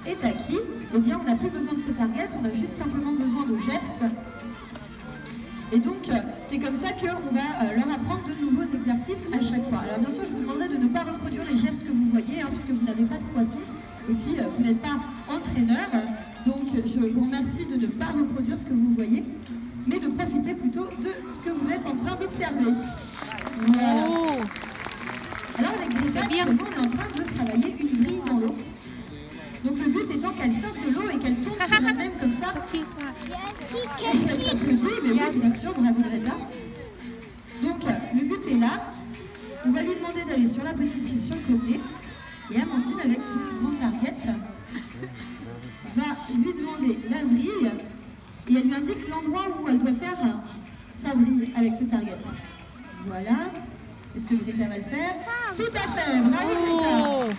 est acquis, eh bien on n'a plus besoin de ce target, on a juste simplement besoin de gestes. Et donc c'est comme ça qu'on va leur apprendre de nouveaux exercices à chaque fois. Alors bien sûr je vous demanderai de ne pas reproduire les gestes que vous voyez, puisque vous n'avez pas de poisson, et puis vous n'êtes pas entraîneur, donc je vous remercie de ne pas reproduire ce que vous voyez, mais de profiter plutôt de ce que vous êtes en train d'observer. Voilà. Oh. Alors avec Greta, actuellement, on est en train de travailler une grille dans l'eau. Donc le but étant qu'elle sorte de l'eau et qu'elle tourne sur elle-même comme ça. Elle s'applaudit, mais oui, bien sûr, bravo Greta. Donc le but est là. On va lui demander d'aller sur la petite île sur le côté. Et Amandine, avec son grand target, va lui demander la vrille. Et elle lui indique l'endroit où elle doit faire sa vrille avec ce target. Voilà. Est-ce que Greta va le faire? Tout à fait, bravo Greta.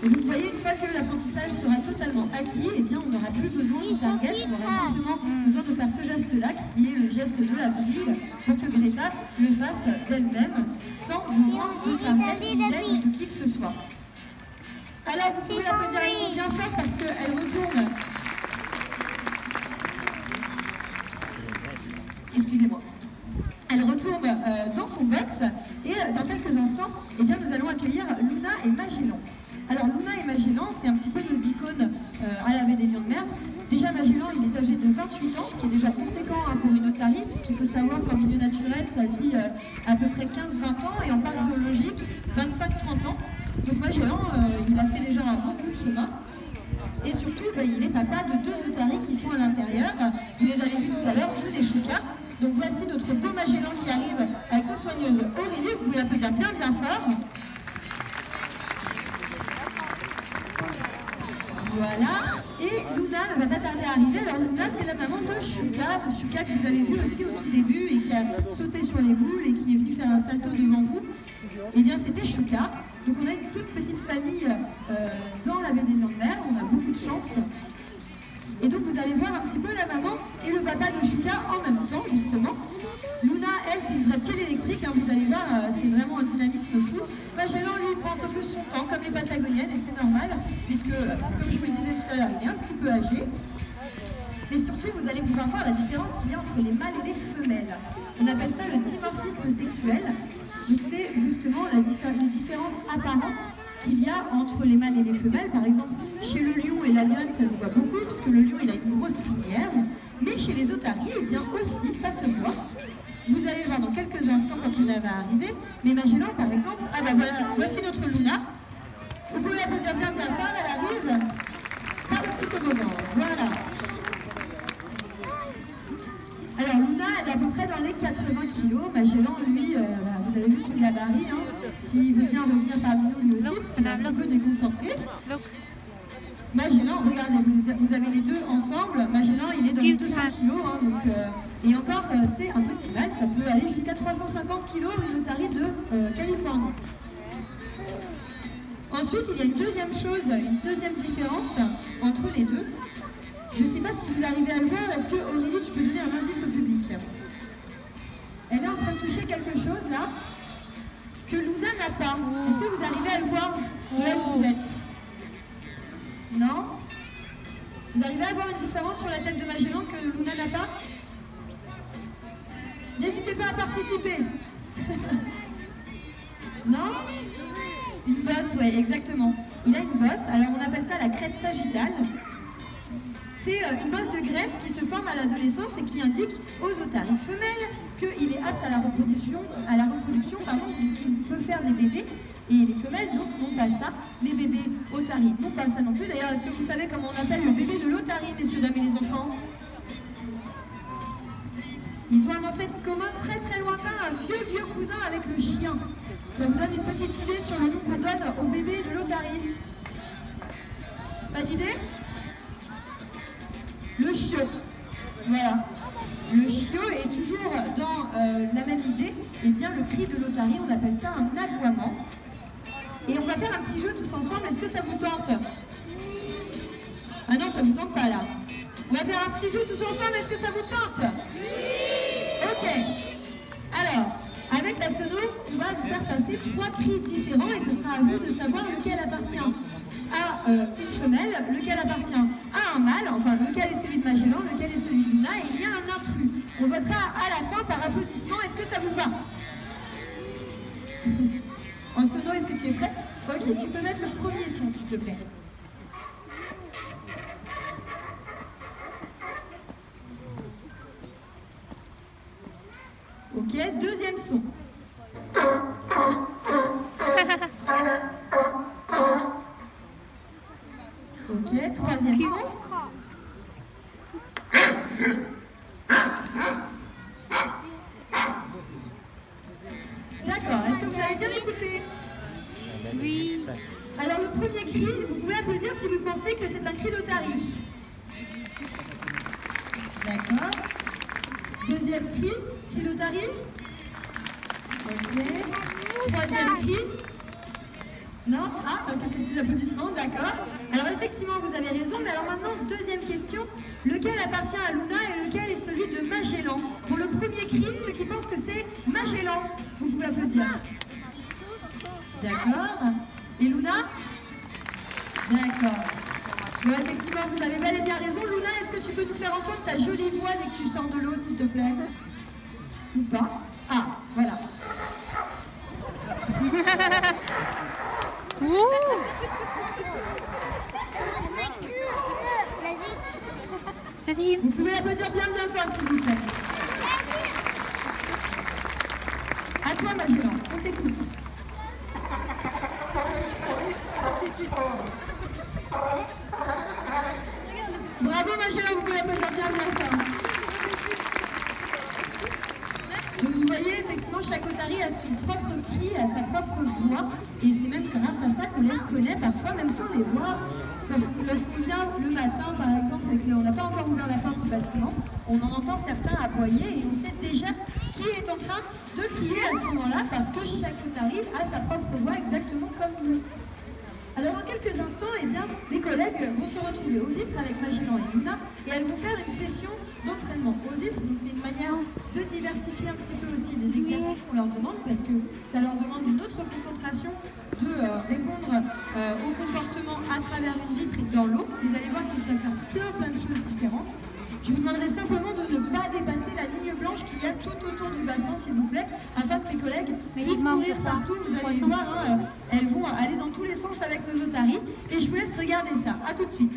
Et vous voyez, une fois que l'apprentissage sera totalement acquis, eh bien, on n'aura plus besoin du target, on aura simplement besoin de faire ce geste-là, qui est le geste de la vrille, pour que Greta le fasse d'elle-même, sans besoin de target ni d'aide de qui que ce soit. Alors, vous pouvez l'applaudir avec nous bien fort parce qu'elle retourne. Excusez-moi. Elle retourne dans son box et dans quelques instants, eh bien, nous allons accueillir Luna et Magellan. Alors Luna et Magellan, c'est un petit peu nos icônes à la baie des Lions de Mer. Déjà Magellan, il est âgé de 28 ans, ce qui est déjà conséquent pour une otarie, puisqu'il faut savoir qu'en milieu naturel, ça vit à peu près 15-20 ans, et en parc zoologique, 25-30 ans. Donc Magellan, il a fait déjà un bon bout de chemin. Et surtout, il est papa de 2 otaries qui sont à l'intérieur. Vous les avez vus tout à l'heure, Jules et Chouka. Donc voici notre beau Magellan qui arrive avec sa soigneuse Aurélie. Vous pouvez l'applaudir bien bien fort. Voilà. Et Luna ne va pas tarder à arriver. Alors Luna, c'est la maman de Chouka. Chouka que vous avez vu aussi au tout début et qui a sauté sur les boules et qui est venu faire un salto devant vous. Eh bien, c'était Chouka. Donc on a une toute petite famille dans la baie des Lions de Mer. On a beaucoup de chance. Et donc vous allez voir un petit peu la maman et le papa de Chouka en même temps, justement. Luna, elle, c'est une reptile électrique, vous allez voir, c'est vraiment un dynamisme fou. Magellan, lui, prend un peu plus son temps, comme les Patagoniennes, et c'est normal, puisque, comme je vous le disais tout à l'heure, il est un petit peu âgé. Mais surtout, vous allez pouvoir voir la différence qu'il y a entre les mâles et les femelles. On appelle ça le dimorphisme sexuel. Donc c'est justement les différences apparentes qu'il y a entre les mâles et les femelles. Par exemple, chez le lion et la lionne, ça se voit beaucoup, puisque le lion, il a une grosse crinière. Mais chez les otaries, eh bien aussi, ça se voit. Vous allez voir dans quelques instants quand Luna va arriver. Mais Magellan, par exemple, voilà, voici notre Luna. Vous pouvez l'applaudir bien bien fort, elle arrive par le petit toboggan. Voilà. Alors Luna, elle est à peu près dans les 80 kilos. Magellan, lui, vous avez vu son gabarit. S'il veut bien revenir parmi nous lui aussi, parce qu'il est un petit peu déconcentré. Magellan, regardez, vous avez les deux ensemble. Magellan, il est dans les 200 kilos. Et encore, c'est un petit mâle. Ça peut aller jusqu'à 350 kilos, une otarie de Californie. Ensuite, il y a une deuxième chose, une deuxième différence entre les deux. Je ne sais pas si vous arrivez à le voir. Est-ce que Aurélie, tu peux donner un indice au public? Elle est en train de toucher quelque chose là que Luna n'a pas. Est-ce que vous arrivez à le voir là où vous êtes? Non? Vous arrivez à voir une différence sur la tête de Magellan que Luna n'a pas? N'hésitez pas à participer. Non? Une bosse, ouais, exactement. Il a une bosse, alors on appelle ça la crête sagittale. C'est une bosse de graisse qui se forme à l'adolescence et qui indique aux otaries femelles qu'il est apte à la reproduction, qu'il peut faire des bébés. Et les femelles, donc, n'ont pas ça. Les bébés otaries n'ont pas ça non plus. D'ailleurs, est-ce que vous savez comment on appelle le bébé de l'otarie, messieurs, dames et les enfants? Ils ont un ancêtre commun très très lointain, un vieux cousin avec le chien. Ça vous donne une petite idée sur le nom qu'on donne au bébé de l'otarie. Pas d'idée? Le chiot. Voilà. Le chiot est toujours dans la même idée. Et bien le cri de l'otarie, on appelle ça un aboiement. Et on va faire un petit jeu tous ensemble. Est-ce que ça vous tente? Ah non, ça vous tente pas là. On va faire un petit jeu tous ensemble. Est-ce que ça vous tente? Oui. Ok. Alors, avec la sono, on va vous faire passer 3 cris différents et ce sera à vous de savoir lequel appartient une femelle, lequel appartient à un mâle, enfin lequel est celui de Magellan, lequel est celui de Luna, et il y a un intrus. On votera à la fin par applaudissement. Est-ce que ça vous va? En sono, est-ce que tu es prêt? Ok, tu peux mettre le premier son s'il te plaît. Ok, deuxième son. Ok, troisième son. D'accord, est-ce que vous avez bien écouté? Oui. Alors le premier cri, vous pouvez applaudir si vous pensez que c'est un cri d'otarie. D'accord. Deuxième cri d'otarie. Ok. Troisième cri. Non? Ah, quelques petits applaudissements, d'accord. Alors effectivement, vous avez raison, mais alors maintenant, deuxième question. Lequel appartient à Luna et lequel est celui de Magellan? Pour le premier cri, ceux qui pensent que c'est Magellan, vous pouvez applaudir. D'accord. Et Luna? D'accord. Bon, effectivement, vous avez bel et bien raison. Luna, est-ce que tu peux nous faire entendre ta jolie voix dès que tu sors de l'eau, s'il te plaît? Ou pas? Ah, voilà. Vous pouvez applaudir bien fort, s'il vous plaît. À toi, Magellan, on t'écoute. Bravo, Magellan, vous pouvez applaudir bien fort. Donc vous voyez, effectivement, chaque otarie a son propre cri, a sa propre voix, et c'est même grâce à ça qu'on les reconnaît parfois, même sans les voir. Lorsqu'on vient le matin, par exemple, et qu'on n'a pas encore ouvert la porte du bâtiment, on en entend certains aboyer et on sait déjà qui est en train de crier à ce moment-là, parce que chaque otarie a sa propre voix exactement comme nous. Alors dans quelques instants, eh bien, mes collègues vont se retrouver au vitre avec Magellan et Luna, et elles vont faire une session d'entraînement au vitre. Donc c'est une manière de diversifier un petit peu aussi les exercices qu'on leur demande, parce que ça leur demande une autre concentration de répondre au comportement à travers une vitre et dans l'eau. Vous allez voir qu'ils savent faire plein de choses différentes. Je vous demanderai simplement de ne pas dépasser la ligne blanche qu'il y a tout autour du bassin, s'il vous plaît, afin que mes collègues puissent courir partout. Vous allez voir, elles vont aller dans tous les sens avec nos otaries. Et je vous laisse regarder ça. À tout de suite.